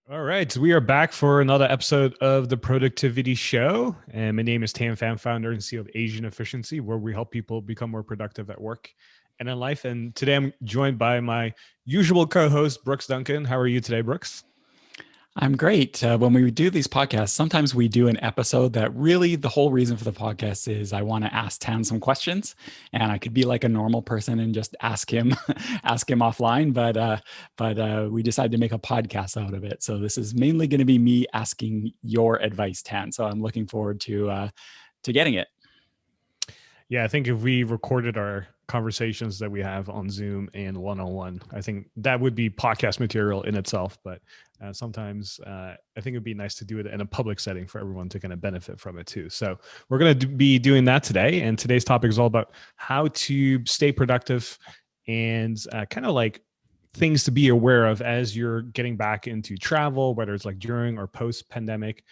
All right, so we are back for another episode of the Productivity Show. And my name is Tam Pham, founder and CEO of Asian Efficiency, where we help people become more productive at work and in life. And today I'm joined by my usual co host, Brooks Duncan. How are you today, Brooks? I'm great. When we do these podcasts, sometimes we do an episode that really the whole reason for the podcast is I want to ask Tan some questions, and I could be like a normal person and just ask him, ask him offline. But we decided to make a podcast out of it. So this is mainly going to be me asking your advice, Tan. So I'm looking forward to getting it. Yeah, I think if we recorded our conversations that we have on Zoom and one on one, I think that would be podcast material in itself. But sometimes I think it'd be nice to do it in a public setting for everyone to kind of benefit from it too. So we're going to be doing that today. And today's topic is all about how to stay productive and kind of like things to be aware of as you're getting back into travel, whether it's like during or post pandemic.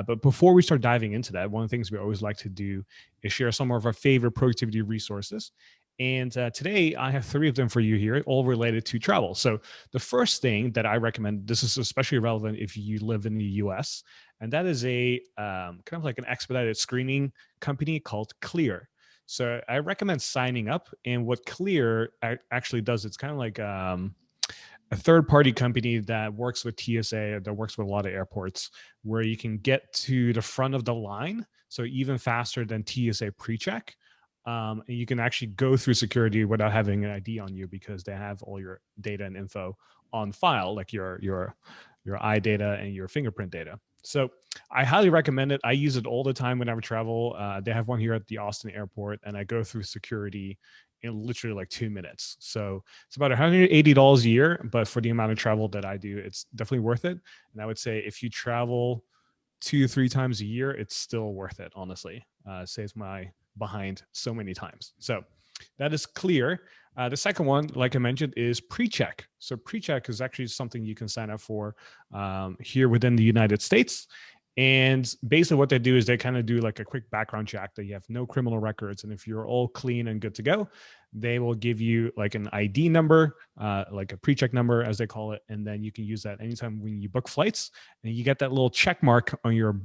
But before we start diving into that, one of the things we always like to do is share some of our favorite productivity resources. And today I have three of them for you here, all related to travel. So the first thing that I recommend, this is especially relevant if you live in the US, and that is a kind of like an expedited screening company called Clear. So I recommend signing up. And what Clear actually does, it's kind of like a third party company that works with TSA, that works with a lot of airports, where you can get to the front of the line. So even faster than TSA pre-check. And you can actually go through security without having an ID on you because they have all your data and info on file, like your eye data and your fingerprint data. So I highly recommend it. I use it all the time whenever I travel. They have one here at the Austin airport, and I go through security in literally like 2 minutes. So it's about $180 a year, but for the amount of travel that I do, it's definitely worth it. And I would say if you travel 2, 3 times a year, it's still worth it, honestly. Saves my behind so many times. So that is Clear. The second one, like I mentioned, is PreCheck. So PreCheck is actually something you can sign up for here within the United States. And basically what they do is they kind of do like a quick background check that you have no criminal records. And if you're all clean and good to go, they will give you like an ID number, like a pre-check number, as they call it. And then you can use that anytime when you book flights, and you get that little check mark on your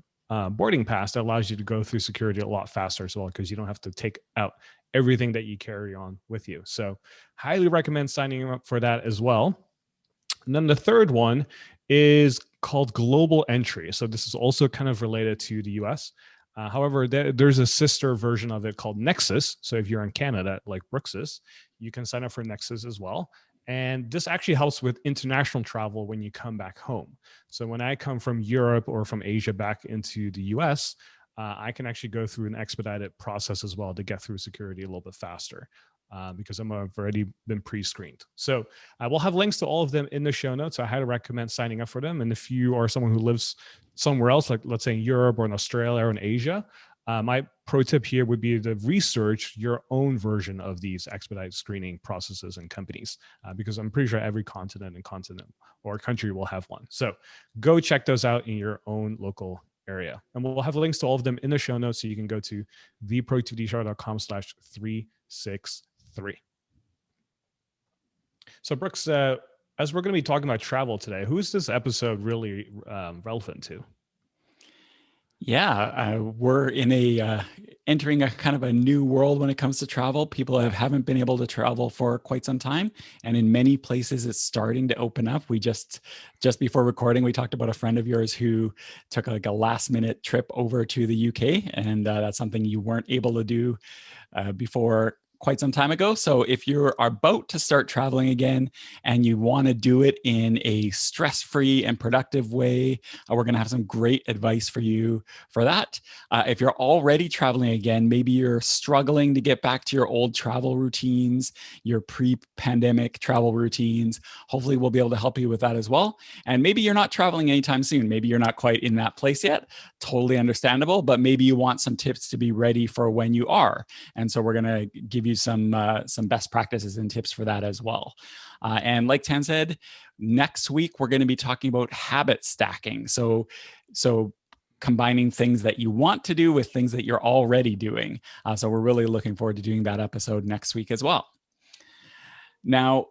boarding pass that allows you to go through security a lot faster as well, because you don't have to take out everything that you carry on with you. So highly recommend signing up for that as well. And then the third one is called Global Entry. So this is also kind of related to the US. However, there's a sister version of it called Nexus. So if you're in Canada, like Brooks is, you can sign up for Nexus as well. And this actually helps with international travel when you come back home. So when I come from Europe or from Asia back into the US, I can actually go through an expedited process as well to get through security a little bit faster. Because I've already been pre-screened. So I will have links to all of them in the show notes. I highly recommend signing up for them. And if you are someone who lives somewhere else, like let's say in Europe or in Australia or in Asia, my pro tip here would be to research your own version of these expedited screening processes and companies, because I'm pretty sure every continent or country will have one. So go check those out in your own local area. And we'll have links to all of them in the show notes. So you can go to theproductivityshow.com/363. So Brooks, as we're going to be talking about travel today, who is this episode really relevant to? Yeah, we're in entering a kind of a new world when it comes to travel. People haven't been able to travel for quite some time, and in many places it's starting to open up. We just before recording, we talked about a friend of yours who took like a last minute trip over to the UK, and that's something you weren't able to do before quite some time ago. So if you're about to start traveling again and you want to do it in a stress-free and productive way, we're going to have some great advice for you for that. If you're already traveling again, maybe you're struggling to get back to your old travel routines, your pre-pandemic travel routines. Hopefully we'll be able to help you with that as well. And maybe you're not traveling anytime soon. Maybe you're not quite in that place yet. Totally understandable, but maybe you want some tips to be ready for when you are. And so we're going to give you some best practices and tips for that as well. And like Tan said, next week we're going to be talking about habit stacking. So combining things that you want to do with things that you're already doing. So we're really looking forward to doing that episode next week as well. Now,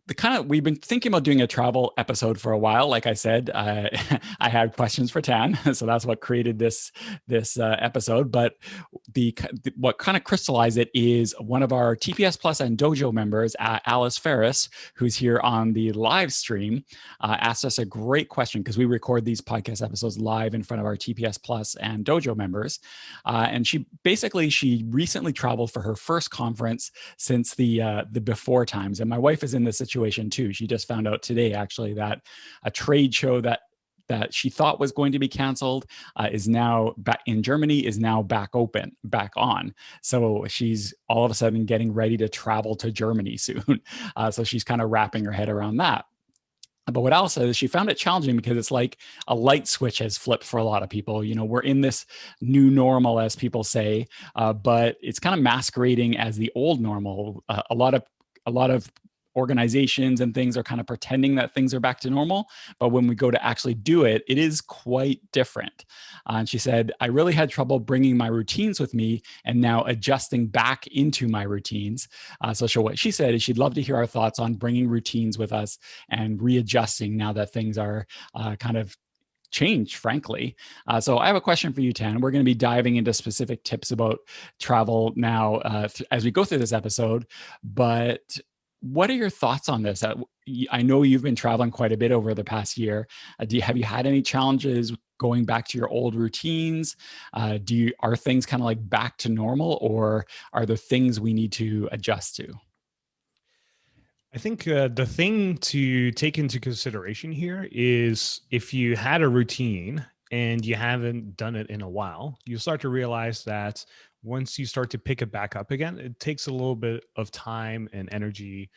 the kind of we've been thinking about doing a travel episode for a while. Like I said, I had questions for Tan, so that's what created this episode. But what kind of crystallized it is one of our TPS Plus and Dojo members, Alice Ferris, who's here on the live stream, asked us a great question because we record these podcast episodes live in front of our TPS Plus and Dojo members, and she recently traveled for her first conference since the before times. And my wife is in this situation too. She just found out today, actually, that a trade show that she thought was going to be canceled is now back in Germany, is now back on. So she's all of a sudden getting ready to travel to Germany soon. So she's kind of wrapping her head around that. But what Alice says is she found it challenging because it's like a light switch has flipped for a lot of people. You know, we're in this new normal, as people say, but it's kind of masquerading as the old normal. A lot of organizations and things are kind of pretending that things are back to normal, but when we go to actually do it, it is quite different. And she said, I really had trouble bringing my routines with me and now adjusting back into my routines. So what she said is she'd love to hear our thoughts on bringing routines with us and readjusting now that things are kind of changed, frankly. So I have a question for you, Tan. We're going to be diving into specific tips about travel now as we go through this episode, but what are your thoughts on this? I know you've been traveling quite a bit over the past year. Have you had any challenges going back to your old routines? Are things kind of like back to normal, or are there things we need to adjust to? I think the thing to take into consideration here is if you had a routine and you haven't done it in a while, you start to realize that once you start to pick it back up again, it takes a little bit of time and energy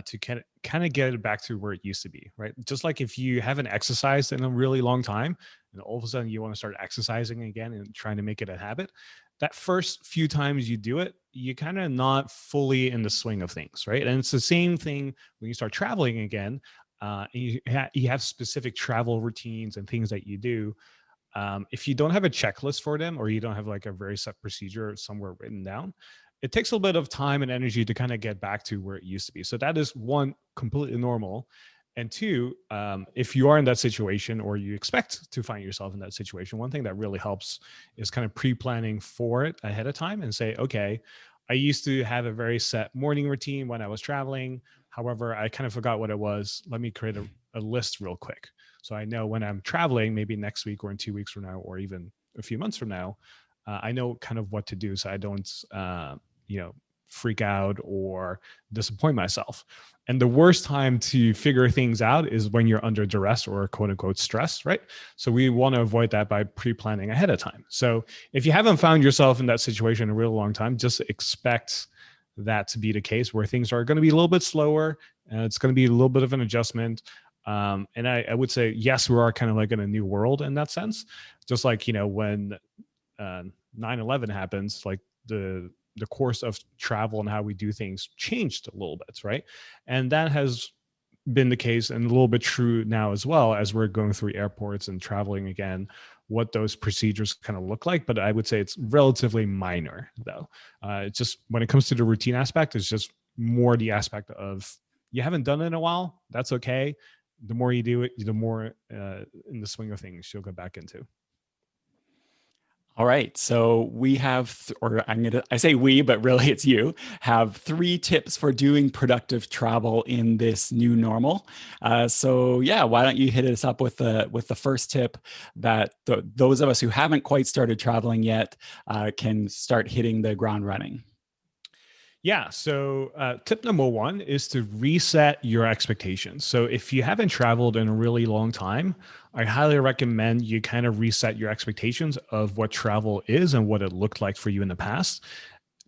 to kind of get it back to where it used to be, right? Just like if you haven't exercised in a really long time and all of a sudden you want to start exercising again and trying to make it a habit, that first few times you do it, you kind of not fully in the swing of things, right? And it's the same thing when you start traveling again. You have specific travel routines and things that you do. If you don't have a checklist for them or you don't have like a very set procedure somewhere written down, it takes a little bit of time and energy to kind of get back to where it used to be. So that is one, completely normal. And two, if you are in that situation or you expect to find yourself in that situation, one thing that really helps is kind of pre-planning for it ahead of time and say, okay, I used to have a very set morning routine when I was traveling. However, I kind of forgot what it was. Let me create a list real quick. So I know when I'm traveling, maybe next week or in 2 weeks from now, or even a few months from now, I know kind of what to do. So I don't, freak out or disappoint myself. And the worst time to figure things out is when you're under duress or quote unquote stress, right? So we want to avoid that by pre-planning ahead of time. So if you haven't found yourself in that situation in a real long time, just expect that to be the case where things are going to be a little bit slower and it's going to be a little bit of an adjustment. And I would say, yes, we are kind of like in a new world in that sense. Just like, when 9/11 happens, like the course of travel and how we do things changed a little bit, right? And that has been the case and a little bit true now as well as we're going through airports and traveling again, what those procedures kind of look like. But I would say it's relatively minor though. It's just when it comes to the routine aspect, it's just more the aspect of you haven't done it in a while. That's okay. The more you do it, the more in the swing of things you'll get back into. All right. So we have, I say we, but really it's you, have 3 tips for doing productive travel in this new normal. So yeah, why don't you hit us up with the first tip that those of us who haven't quite started traveling yet can start hitting the ground running. Yeah. So, tip number one is to reset your expectations. So, if you haven't traveled in a really long time, I highly recommend you kind of reset your expectations of what travel is and what it looked like for you in the past,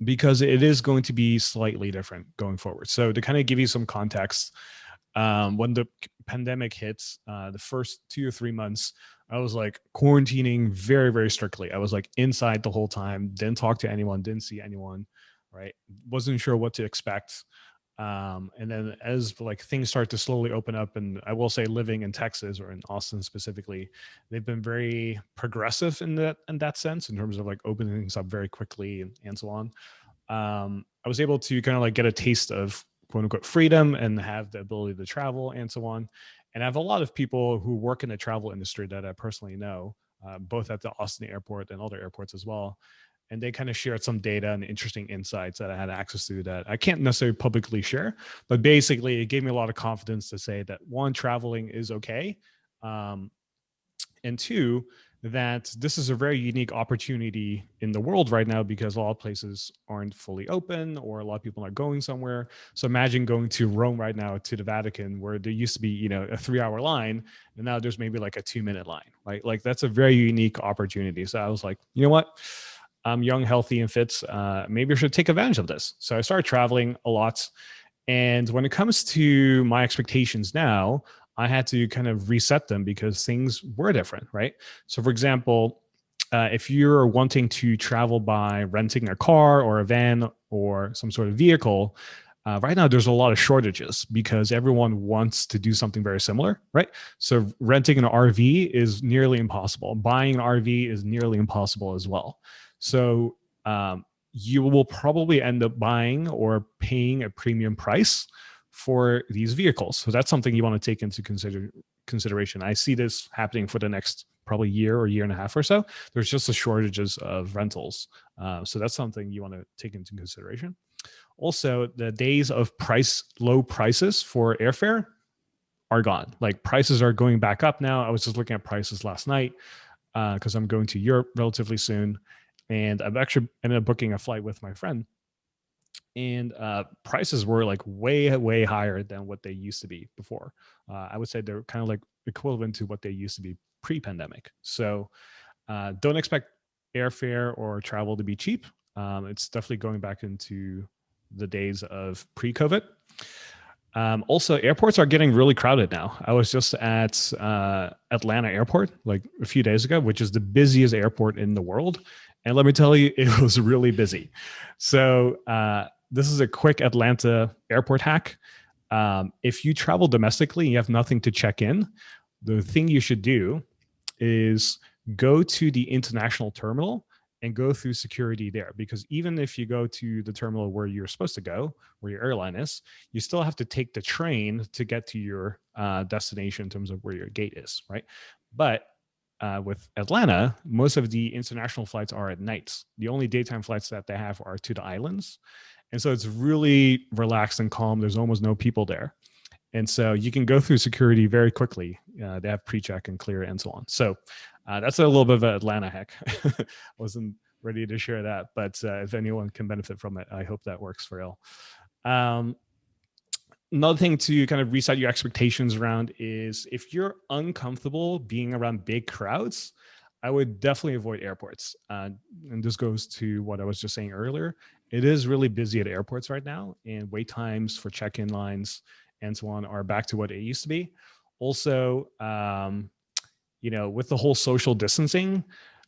because it is going to be slightly different going forward. So, to kind of give you some context, when the pandemic hits, the first 2 or 3 months, I was like quarantining very, very strictly. I was like inside the whole time, didn't talk to anyone, didn't see anyone, right? Wasn't sure what to expect. And then as like things start to slowly open up, and I will say living in Texas or in Austin specifically, they've been very progressive in that sense in terms of like opening things up very quickly and so on. I was able to kind of like get a taste of quote unquote freedom and have the ability to travel and so on. And I have a lot of people who work in the travel industry that I personally know, both at the Austin airport and other airports as well. And they kind of shared some data and interesting insights that I had access to that I can't necessarily publicly share. But basically, it gave me a lot of confidence to say that one, traveling is okay. Um, and two, that this is a very unique opportunity in the world right now because a lot of places aren't fully open or a lot of people are going somewhere. So imagine going to Rome right now to the Vatican where there used to be, a 3 hour line and now there's maybe like a 2 minute line, right? Like that's a very unique opportunity. So I was like, you know what? I'm young, healthy, and fit. Maybe I should take advantage of this. So I started traveling a lot. And when it comes to my expectations now, I had to kind of reset them because things were different, right? So, for example, if you're wanting to travel by renting a car or a van or some sort of vehicle, right now there's a lot of shortages because everyone wants to do something very similar, right? So, renting an RV is nearly impossible. Buying an RV is nearly impossible as well. So, you will probably end up buying or paying a premium price for these vehicles. So that's something you want to take into consideration. I see this happening for the next probably year or year and a half or so. There's just a shortages of rentals. So that's something you want to take into consideration. Also, the days of low prices for airfare are gone. Like prices are going back up now. I was just looking at prices last night because I'm going to Europe relatively soon. And I've actually ended up booking a flight with my friend. And prices were like way higher than what they used to be before. I would say they're kind of like equivalent to what they used to be pre-pandemic. So don't expect airfare or travel to be cheap. It's definitely going back into the days of pre-COVID. Also, airports are getting really crowded now. I was just at Atlanta Airport like a few days ago, which is the busiest airport in the world. And let me tell you, it was really busy. So this is a quick Atlanta airport hack. If you travel domestically and you have nothing to check in, the thing you should do is go to the international terminal and go through security there. Because even if you go to the terminal where you're supposed to go, where your airline is, you still have to take the train to get to your destination in terms of where your gate is, right? But with Atlanta, most of the international flights are at nights. The only daytime flights that they have are to the islands. And so it's really relaxed and calm. There's almost no people there. And so you can go through security very quickly. They have pre-check and clear and so on. So that's a little bit of an Atlanta hack. Wasn't ready to share that, but if anyone can benefit from it, I hope that works for you. Another thing to kind of reset your expectations around is if you're uncomfortable being around big crowds, I would definitely avoid airports. And this goes to what I was just saying earlier. It is really busy at airports right now, and wait times for check-in lines and so on are back to what it used to be. Also, with the whole social distancing,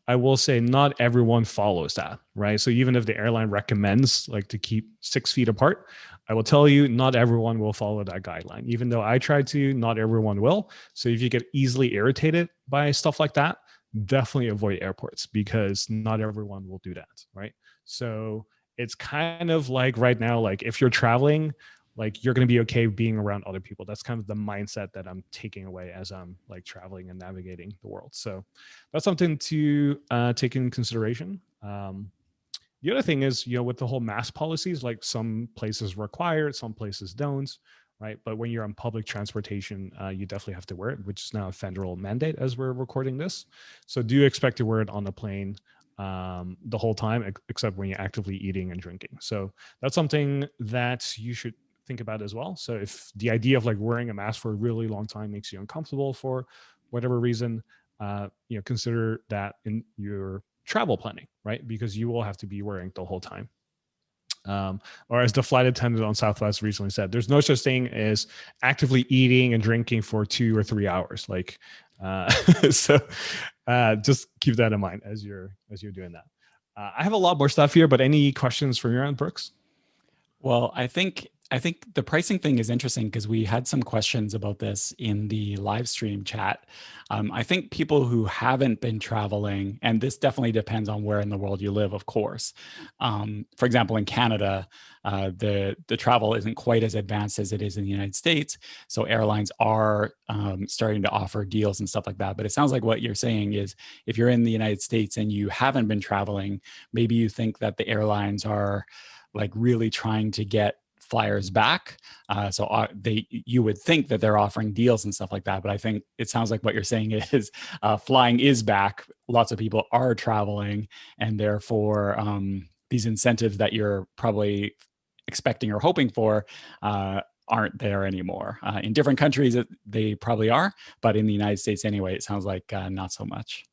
I will say not everyone follows that, right? So even if the airline recommends like to keep 6 feet apart, I will tell you not everyone will follow that guideline. Even though I try to, not everyone will. So if you get easily irritated by stuff like that, definitely avoid airports because not everyone will do that, right? So it's kind of like right now, like if you're traveling, like you're going to be okay being around other people. That's kind of the mindset that I'm taking away as I'm like traveling and navigating the world. So that's something to take in consideration. The other thing is, with the whole mask policies, like some places require it, some places don't, right? But when you're on public transportation, you definitely have to wear it, which is now a federal mandate as we're recording this. So do expect to wear it on the plane the whole time, except when you're actively eating and drinking. So that's something that you should think about as well. So if the idea of like wearing a mask for a really long time makes you uncomfortable for whatever reason, consider that in your travel planning, right? Because you will have to be wearing the whole time. Or as the flight attendant on Southwest recently said, there's no such thing as actively eating and drinking for 2 or 3 hours. Like, so just keep that in mind as you're doing that. I have a lot more stuff here, but any questions from your end, Brooks? Well, I think I think the pricing thing is interesting because we had some questions about this in the live stream chat. I think people who haven't been traveling, and this definitely depends on where in the world you live, of course. For example, in Canada, the travel isn't quite as advanced as it is in the United States, so airlines are starting to offer deals and stuff like that. But it sounds like what you're saying is, if you're in the United States and you haven't been traveling, maybe you think that the airlines are like really trying to get flyers back. You would think that they're offering deals and stuff like that, but I think it sounds like what you're saying is flying is back. Lots of people are traveling, and therefore these incentives that you're probably expecting or hoping for aren't there anymore. In different countries, they probably are, but in the United States anyway, it sounds like not so much.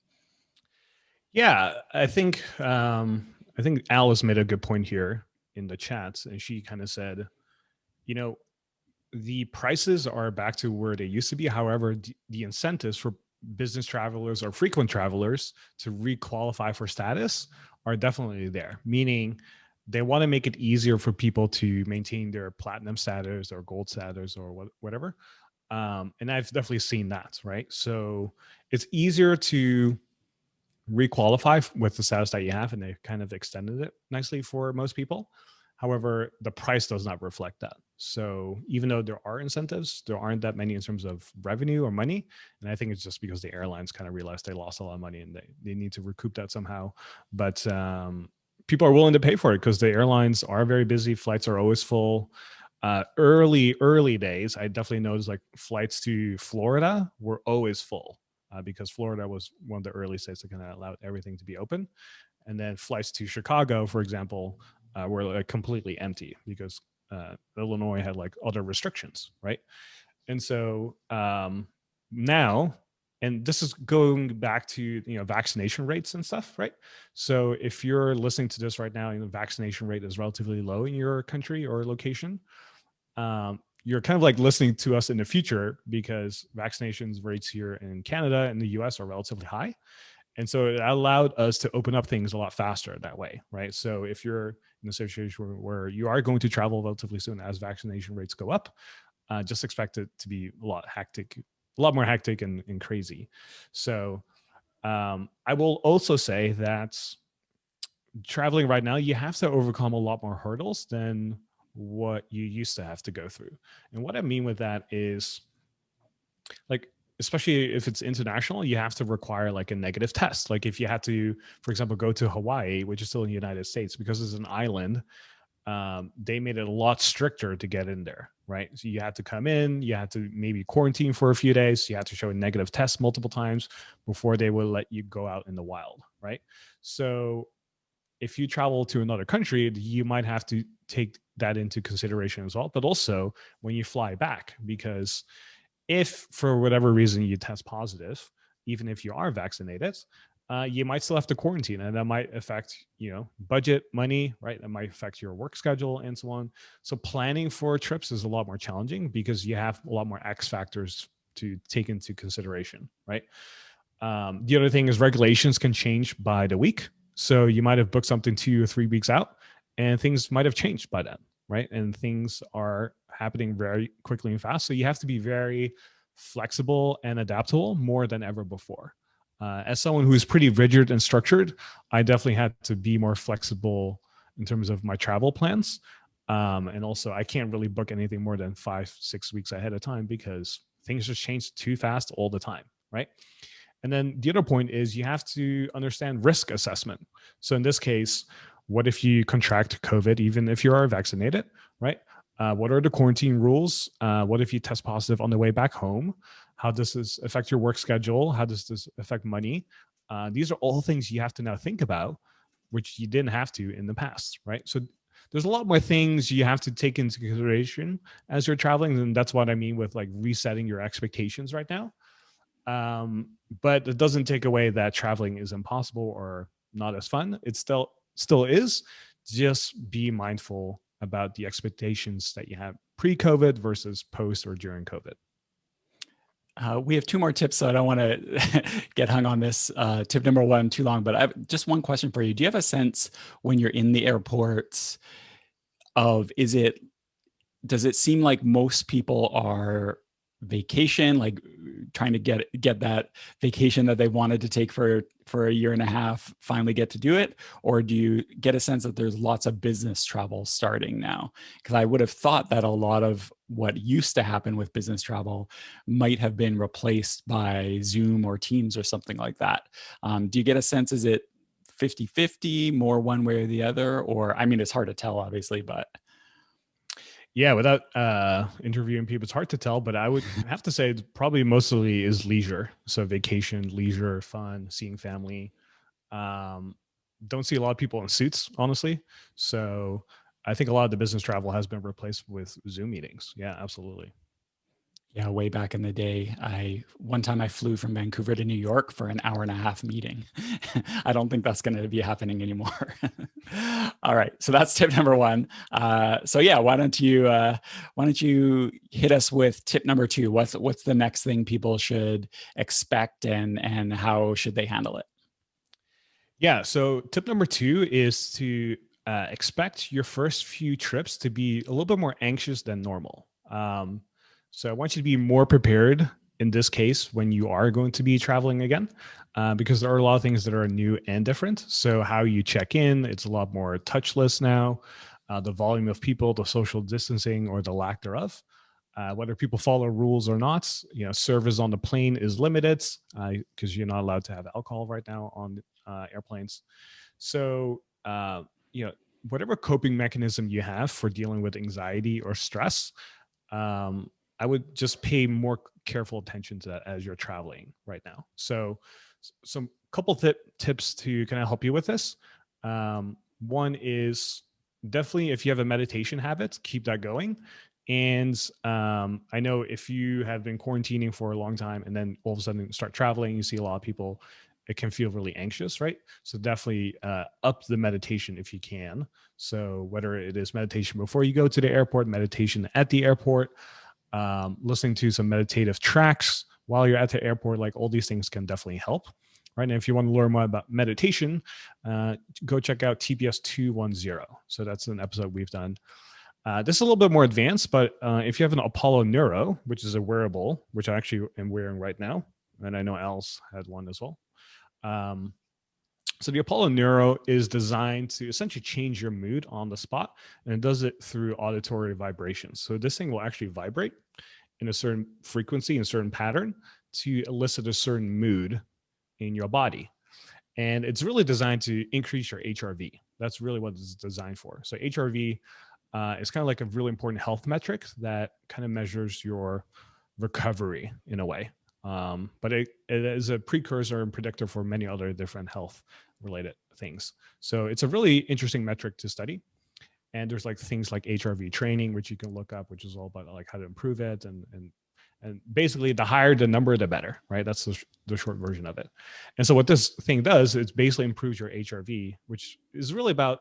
Yeah, I think Alice made a good point here in the chats, and she kind of said, you know, the prices are back to where they used to be. However, the incentives for business travelers or frequent travelers to requalify for status are definitely there. Meaning, they want to make it easier for people to maintain their platinum status or gold status or whatever. And I've definitely seen that, right? So it's easier to requalify with the status that you have, and they kind of extended it nicely for most people. However, the price does not reflect that. So even though there are incentives, there aren't that many in terms of revenue or money. And I think it's just because the airlines kind of realized they lost a lot of money and they need to recoup that somehow. But people are willing to pay for it because the airlines are very busy. Flights are always full. Early days, I definitely noticed like flights to Florida were always full because Florida was one of the early states that kind of allowed everything to be open. And then flights to Chicago, for example, were like completely empty because Illinois had like other restrictions, right? And so now, and this is going back to vaccination rates and stuff, right? So if you're listening to this right now, the vaccination rate is relatively low in your country or location. You're kind of like listening to us in the future because vaccinations rates here in Canada and the US are relatively high. And so it allowed us to open up things a lot faster that way, right? So if you're in a situation where you are going to travel relatively soon as vaccination rates go up, just expect it to be a lot more hectic and crazy. So I will also say that traveling right now, you have to overcome a lot more hurdles than what you used to have to go through. And what I mean with that is, like, especially if it's international, you have to require like a negative test. Like if you had to, for example, go to Hawaii, which is still in the United States, because it's an island, they made it a lot stricter to get in there, right? So you had to come in, you had to maybe quarantine for a few days, you had to show a negative test multiple times before they would let you go out in the wild, right? So if you travel to another country, you might have to take that into consideration as well. But also when you fly back, because if for whatever reason you test positive, even if you are vaccinated, you might still have to quarantine, and that might affect budget, money, right? That might affect your work schedule and so on. So planning for trips is a lot more challenging because you have a lot more X factors to take into consideration, right? The other thing is regulations can change by the week. So you might have booked something 2 or 3 weeks out, and things might have changed by then, right? And things are happening very quickly and fast. So you have to be very flexible and adaptable more than ever before. As someone who is pretty rigid and structured, I definitely had to be more flexible in terms of my travel plans. And also, I can't really book anything more than 5, 6 weeks ahead of time because things just change too fast all the time, right? And then the other point is you have to understand risk assessment. So in this case, what if you contract COVID, even if you are vaccinated, right? What are the quarantine rules? What if you test positive on the way back home? How does this affect your work schedule? How does this affect money? These are all things you have to now think about, which you didn't have to in the past, right? So there's a lot more things you have to take into consideration as you're traveling. And that's what I mean with like resetting your expectations right now. But it doesn't take away that traveling is impossible or not as fun. It still is. Just be mindful about the expectations that you have pre-COVID versus post or during COVID. We have two more tips, so I don't want to get hung on this tip number one too long. But I have just one question for you. Do you have a sense when you're in the airports of, is it does it seem like most people are vacation, like trying to get that vacation that they wanted to take for a year and a half, finally get to do it? Or do you get a sense that there's lots of business travel starting now? Because I would have thought that a lot of what used to happen with business travel might have been replaced by Zoom or Teams or something like that. Do you get a sense, is it 50-50, more one way or the other? Or, I mean, it's hard to tell, obviously, but Yeah, without interviewing people, it's hard to tell, but I would have to say it's probably mostly is leisure. So vacation, leisure, fun, seeing family. Um, don't see a lot of people in suits, honestly. So I think a lot of the business travel has been replaced with Zoom meetings. Yeah, absolutely. yeah, way back in the day, one time I flew from Vancouver to New York for an hour and a half meeting. I don't think that's going to be happening anymore. All right, so that's tip number one. So yeah, why don't you hit us with tip number two? What's the next thing people should expect, and how should they handle it? Yeah. So tip number two is to expect your first few trips to be a little bit more anxious than normal. So I want you to be more prepared in this case when you are going to be traveling again, because there are a lot of things that are new and different. So how you check in, it's a lot more touchless now. The volume of people, the social distancing or the lack thereof. Whether people follow rules or not, service on the plane is limited because you're not allowed to have alcohol right now on airplanes. So, you know, whatever coping mechanism you have for dealing with anxiety or stress, um, I would just pay more careful attention to that as you're traveling right now. So, some couple tips to kind of help you with this. One is definitely if you have a meditation habit, keep that going. And I know if you have been quarantining for a long time and then all of a sudden start traveling, you see a lot of people, it can feel really anxious, right? So definitely up the meditation if you can. So whether it is meditation before you go to the airport, meditation at the airport, listening to some meditative tracks while you're at the airport, like all these things can definitely help. Right. And if you want to learn more about meditation, go check out TPS210. So that's an episode we've done. This is a little bit more advanced, but if you have an Apollo Neuro, which is a wearable, which I actually am wearing right now, and I know Al's had one as well. Um, so the Apollo Neuro is designed to essentially change your mood on the spot, and it does it through auditory vibrations. So this thing will actually vibrate in a certain frequency, in a certain pattern to elicit a certain mood in your body. And it's really designed to increase your HRV. That's really what it's designed for. So HRV is kind of like a really important health metric that kind of measures your recovery in a way. But it is a precursor and predictor for many other different health related things. So it's a really interesting metric to study. And there's like things like HRV training, which you can look up, which is all about like how to improve it. And basically the higher the number, the better, right? That's the short version of it. And so what this thing does is basically improves your HRV, which is really about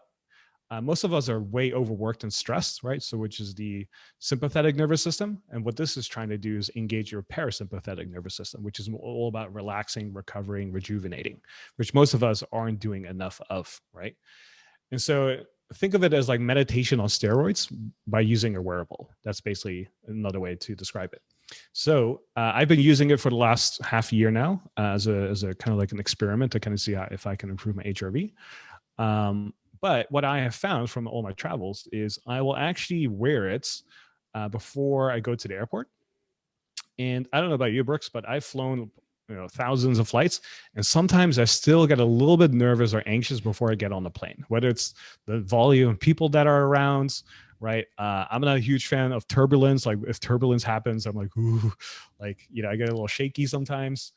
most of us are way overworked and stressed, right? So, which is the sympathetic nervous system. And what this is trying to do is engage your parasympathetic nervous system, which is all about relaxing, recovering, rejuvenating, which most of us aren't doing enough of, right? And so, think of it as like meditation on steroids by using a wearable. That's basically another way to describe it. So I've been using it for the last half year now as a kind of like an experiment to kind of see if I can improve my HRV. Um, but what I have found from all my travels is I will actually wear it before I go to the airport. And I don't know about you, Brooks, but I've flown thousands of flights, and sometimes I still get a little bit nervous or anxious before I get on the plane. Whether it's the volume of people that are around, right? I'm not a huge fan of turbulence. Like if turbulence happens, I'm like, ooh, like I get a little shaky sometimes.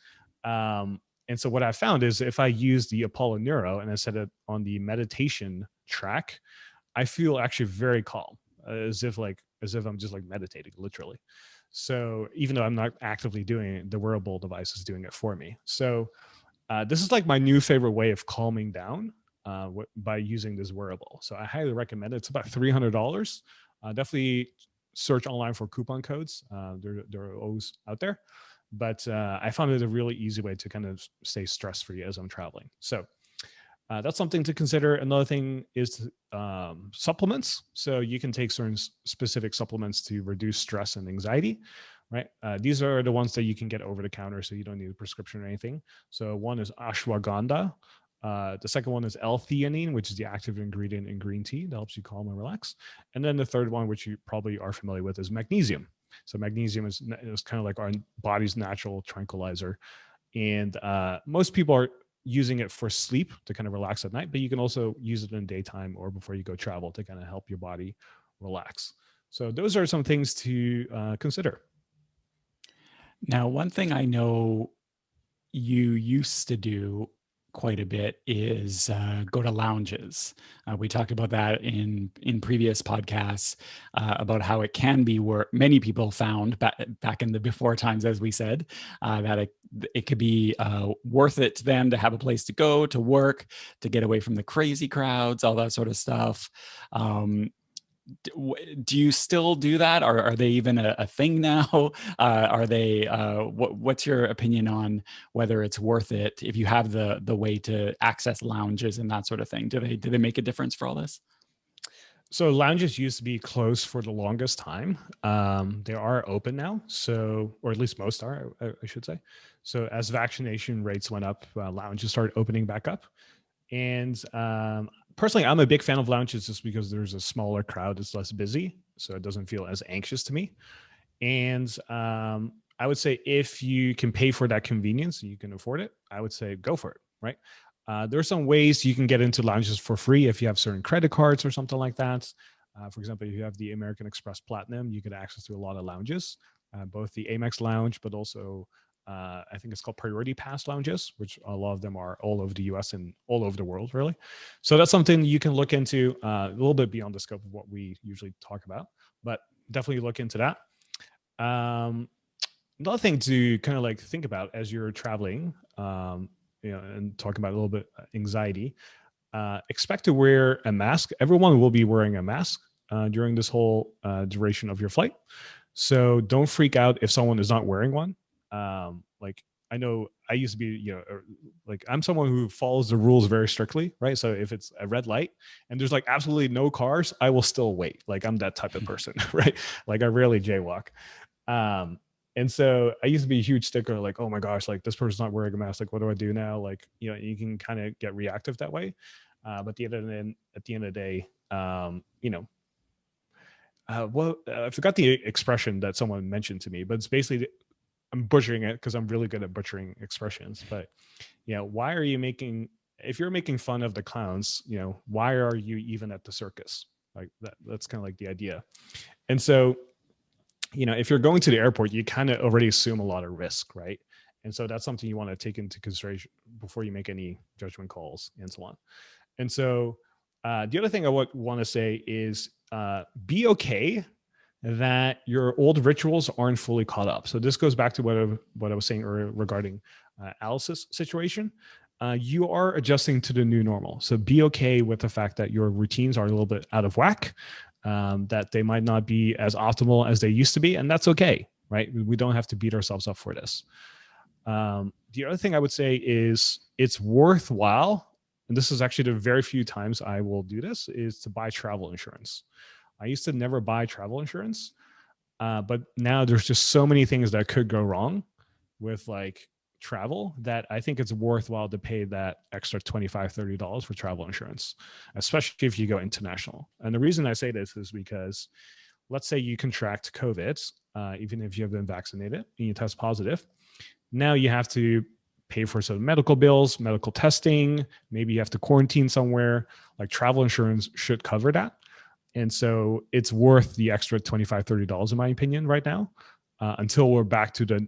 And so what I found is if I use the Apollo Neuro and I set it on the meditation track, I feel actually very calm, as if I'm just like meditating, literally. So even though I'm not actively doing it, the wearable device is doing it for me. So this is like my new favorite way of calming down by using this wearable. So I highly recommend it. It's about $300. Definitely search online for coupon codes. They're always out there. But I found it a really easy way to kind of stay stress free as I'm traveling. So That's something to consider. Another thing is supplements. So you can take certain specific supplements to reduce stress and anxiety, right? These are the ones that you can get over the counter, so you don't need a prescription or anything. So one is ashwagandha. The second one is L-theanine, which is the active ingredient in green tea that helps you calm and relax. And then the third one, which you probably are familiar with, is magnesium. So magnesium is kind of like our body's natural tranquilizer, and most people are using it for sleep to kind of relax at night, but you can also use it in daytime or before you go travel to kind of help your body relax. So those are some things to consider. Now, one thing I know you used to do quite a bit is go to lounges. We talked about that in previous podcasts about how it can be where many people found back in the before times, as we said, that it could be worth it to them to have a place to go to work, to get away from the crazy crowds, all that sort of stuff. Do you still do that? Are they even a thing now? Are they? What's your opinion on whether it's worth it if you have the way to access lounges and that sort of thing? Do they make a difference for all this? So lounges used to be closed for the longest time. They are open now, so or at least most are, I should say. So as vaccination rates went up, lounges started opening back up. And personally, I'm a big fan of lounges just because there's a smaller crowd, it's less busy, so it doesn't feel as anxious to me. And I would say if you can pay for that convenience, you can afford it, I would say go for it, right? There are some ways you can get into lounges for free if you have certain credit cards or something like that. For example, if you have the American Express Platinum, you get access to a lot of lounges, both the Amex Lounge, but also I think it's called Priority Pass lounges, which a lot of them are all over the US and all over the world, really. So that's something you can look into a little bit beyond the scope of what we usually talk about, but definitely look into that. Um, Another thing to kind of like think about as you're traveling, and talking about a little bit anxiety, expect to wear a mask. Everyone will be wearing a mask during this whole duration of your flight. So don't freak out if someone is not wearing one. Like I know I used to be, like I'm someone who follows the rules very strictly, right? So if it's a red light and there's like absolutely no cars, I will still wait. Like I'm that type of person, right? Like I rarely jaywalk. Um, and so I used to be a huge sticker, like, oh my gosh, like this person's not wearing a mask. Like, what do I do now? Like, you can kind of get reactive that way. But at the end of the day, I forgot the expression that someone mentioned to me, but it's basically, I'm butchering it because I'm really good at butchering expressions. But why are you making, if you're making fun of the clowns, why are you even at the circus? Like that's kind of like the idea. And so if you're going to the airport, you kind of already assume a lot of risk, right? And so that's something you want to take into consideration before you make any judgment calls and so on. And so the other thing I would want to say is be okay that your old rituals aren't fully caught up. So this goes back to what I was saying earlier regarding Alice's situation. You are adjusting to the new normal. So be okay with the fact that your routines are a little bit out of whack, that they might not be as optimal as they used to be. And that's okay, right? We don't have to beat ourselves up for this. The other thing I would say is it's worthwhile, and this is actually the very few times I will do this, is to buy travel insurance. I used to never buy travel insurance, but now there's just so many things that could go wrong with like travel that I think it's worthwhile to pay that extra $25-$30 for travel insurance, especially if you go international. And the reason I say this is because let's say you contract COVID, even if you have been vaccinated and you test positive, now you have to pay for some medical bills, medical testing. Maybe you have to quarantine somewhere. Like travel insurance should cover that. And so it's worth the extra $25-$30 in my opinion right now, until we're back to the,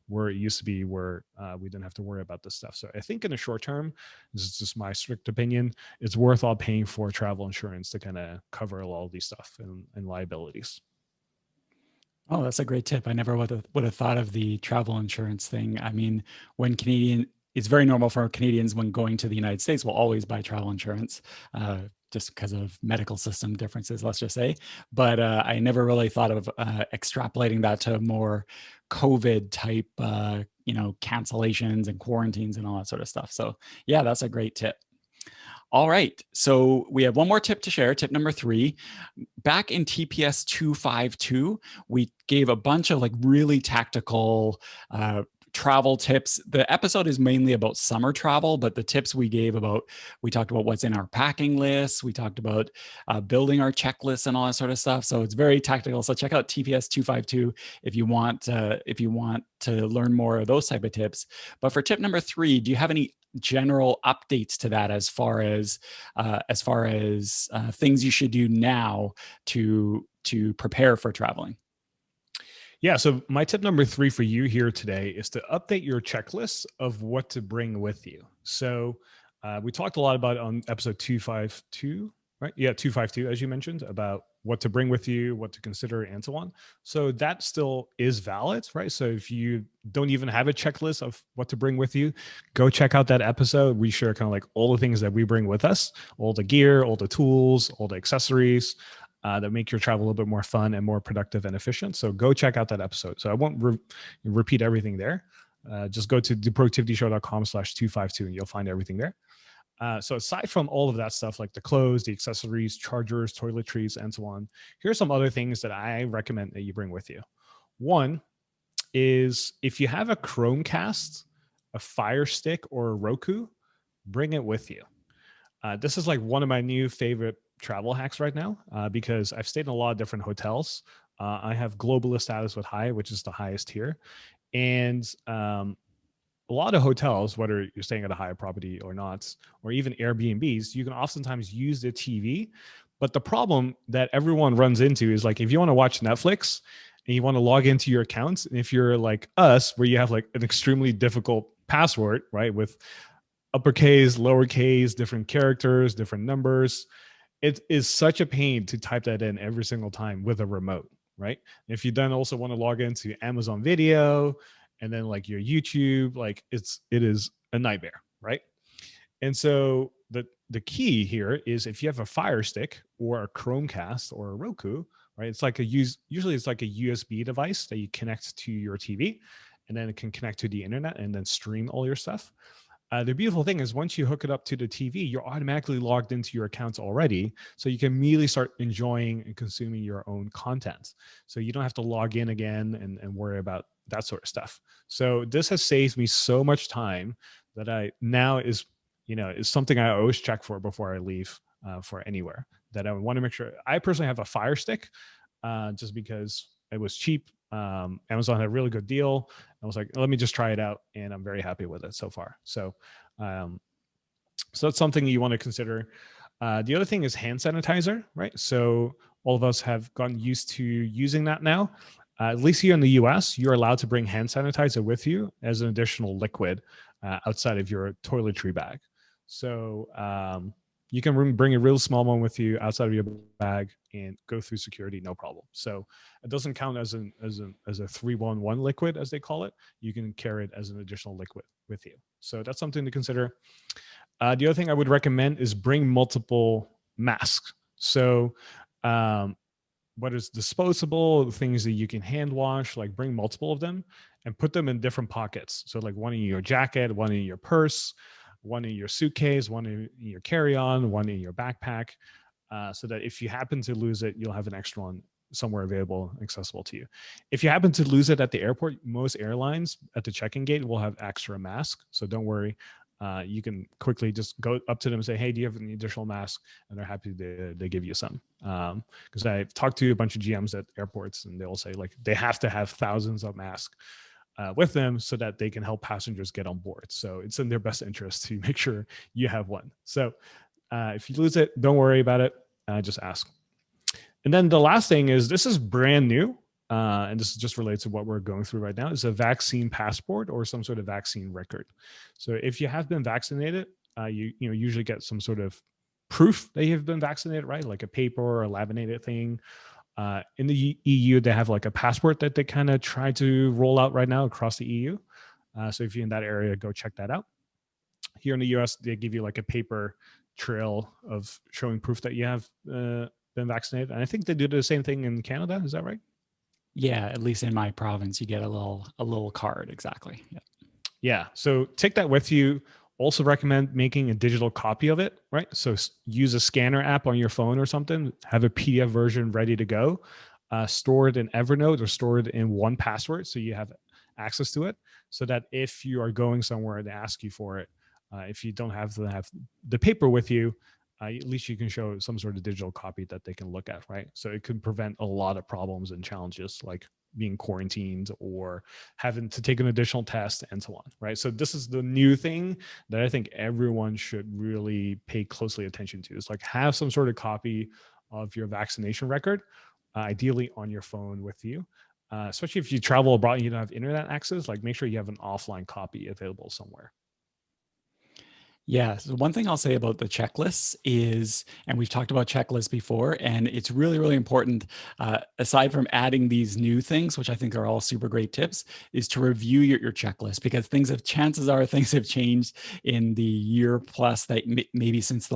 where it used to be, where we didn't have to worry about this stuff. So I think in the short term, this is just my strict opinion, it's worth all paying for travel insurance to kind of cover all these stuff and liabilities. Oh, that's a great tip. I never would have thought of the travel insurance thing. I mean, when Canadian, it's very normal for Canadians when going to the United States will always buy travel insurance, just because of medical system differences, let's just say. But I never really thought of extrapolating that to more COVID type, cancellations and quarantines and all that sort of stuff. So yeah, that's a great tip. All right. So we have one more tip to share. Tip number 3. Back in TPS 252, we gave a bunch of like really tactical travel tips. The episode is mainly about summer travel, but the tips we gave about, we talked about what's in our packing list. We talked about building our checklists and all that sort of stuff. So it's very tactical. So check out TPS 252 if you want to learn more of those type of tips. But for tip number 3, do you have any general updates to that as far as things you should do now to prepare for traveling? Yeah. So my tip number 3 for you here today is to update your checklist of what to bring with you. So we talked a lot about on episode 252, right? Yeah, 252, as you mentioned, about what to bring with you, what to consider, and so on. So that still is valid, right? So if you don't even have a checklist of what to bring with you, go check out that episode. We share kind of like all the things that we bring with us, all the gear, all the tools, all the accessories, that make your travel a little bit more fun and more productive and efficient. So go check out that episode. So I won't repeat everything there. Just go to theproductivityshow.com/252 and you'll find everything there. So aside from all of that stuff, like the clothes, the accessories, chargers, toiletries, and so on, here's some other things that I recommend that you bring with you. One is if you have a Chromecast, a Fire Stick, or a Roku, bring it with you. This is like one of my new favorite travel hacks right now because I've stayed in a lot of different hotels. I have globalist status with Hyatt, which is the highest tier. And a lot of hotels, whether you're staying at a Hyatt property or not, or even Airbnbs, you can oftentimes use the TV. But the problem that everyone runs into is like if you want to watch Netflix and you want to log into your accounts, and if you're like us, where you have like an extremely difficult password, right, with uppercase, lowercase, different characters, different numbers, it is such a pain to type that in every single time with a remote, right? If you then also want to log into Amazon Video and then like your YouTube, like it is a nightmare, right? And so the key here is if you have a Fire Stick or a Chromecast or a Roku, right? It's like usually it's like a USB device that you connect to your TV, and then it can connect to the internet and then stream all your stuff. The beautiful thing is once you hook it up to the TV, you're automatically logged into your accounts already. So you can immediately start enjoying and consuming your own content. So you don't have to log in again and worry about that sort of stuff. So this has saved me so much time that I now is something I always check for before I leave for anywhere, that I want to make sure. I personally have a Fire Stick just because it was cheap. Amazon had a really good deal. I was like, let me just try it out, and I'm very happy with it so far. So, um, so that's something you want to consider. The other thing is hand sanitizer, right? So all of us have gotten used to using that now. At least here in the US, you're allowed to bring hand sanitizer with you as an additional liquid outside of your toiletry bag. So you can bring a real small one with you outside of your bag and go through security, no problem. So it doesn't count as a 311 liquid, as they call it. You can carry it as an additional liquid with you. So that's something to consider. The other thing I would recommend is bring multiple masks. So whether it's disposable, things that you can hand wash, like bring multiple of them and put them in different pockets. So like one in your jacket, one in your purse, one in your suitcase, one in your carry-on, one in your backpack, so that if you happen to lose it, you'll have an extra one somewhere available, accessible to you. If you happen to lose it at the airport, most airlines at the check-in gate will have extra masks. So don't worry. You can quickly just go up to them and say, hey, do you have any additional masks? And they're happy to give you some. Because I've talked to a bunch of GMs at airports and they'll say like they have to have thousands of masks with them so that they can help passengers get on board. So it's in their best interest to make sure you have one. So if you lose it, don't worry about it. Just ask. And then the last thing is this is brand new. And this is just related to what we're going through right now, is a vaccine passport or some sort of vaccine record. So if you have been vaccinated, you usually get some sort of proof that you've been vaccinated, right? Like a paper or a laminated thing. In the EU, they have like a passport that they kind of try to roll out right now across the EU. So if you're in that area, go check that out. Here in the US, they give you like a paper trail of showing proof that you have been vaccinated. And I think they do the same thing in Canada. Is that right? Yeah, at least in my province, you get a little card. Exactly. Yeah. Yeah. So take that with you also recommend making a digital copy of it, right? So use a scanner app on your phone or something, have a PDF version ready to go, store it in Evernote or store it in 1Password so you have access to it, so that if you are going somewhere and they ask you for it, if you don't have to have the paper with you, at least you can show some sort of digital copy that they can look at, right? So it could prevent a lot of problems and challenges like being quarantined or having to take an additional test and so on, right? So this is the new thing that I think everyone should really pay closely attention to. It's like have some sort of copy of your vaccination record, ideally on your phone with you. Especially if you travel abroad and you don't have internet access, like make sure you have an offline copy available somewhere. Yeah. So one thing I'll say about the checklists is, and we've talked about checklists before, and it's really, really important, aside from adding these new things, which I think are all super great tips, is to review your checklist, because chances are things have changed in the year plus that maybe since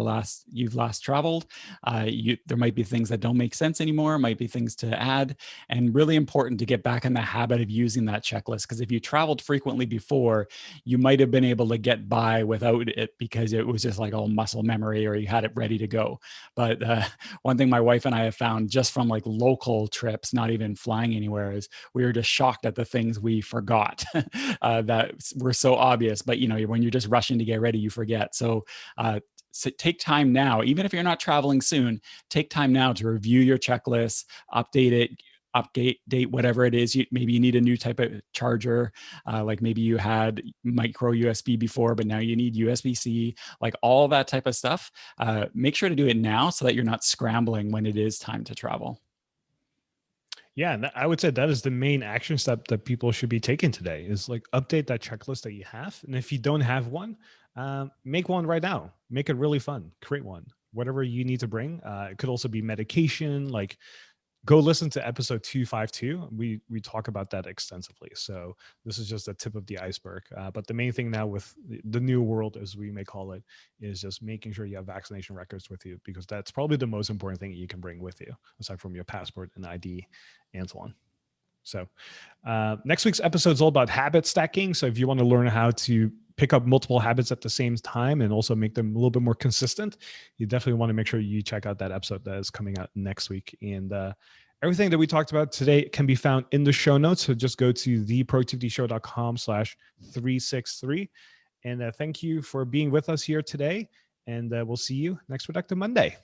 you've last traveled. There might be things that don't make sense anymore, might be things to add, and really important to get back in the habit of using that checklist. Because if you traveled frequently before, you might have been able to get by without it because it was just like all muscle memory, or you had it ready to go. But one thing my wife and I have found just from like local trips, not even flying anywhere, is we were just shocked at the things we forgot that were so obvious. But when you're just rushing to get ready, you forget. So take time now, even if you're not traveling soon, take time now to review your checklist, update whatever it is. Maybe you need a new type of charger, like maybe you had micro USB before, but now you need USB-C, like all that type of stuff. Make sure to do it now so that you're not scrambling when it is time to travel. Yeah, and I would say that is the main action step that people should be taking today is like update that checklist that you have. And if you don't have one, make one right now. Make it really fun. Create one. Whatever you need to bring. It could also be medication, like go listen to episode 252. We talk about that extensively. So this is just a tip of the iceberg. But the main thing now with the new world, as we may call it, is just making sure you have vaccination records with you, because that's probably the most important thing you can bring with you, aside from your passport and ID and so on. So next week's episode is all about habit stacking. So if you want to learn how to pick up multiple habits at the same time and also make them a little bit more consistent, you definitely want to make sure you check out that episode that is coming out next week. And everything that we talked about today can be found in the show notes. So just go to theproductivityshow.com/363. And thank you for being with us here today. And we'll see you next Productive Monday.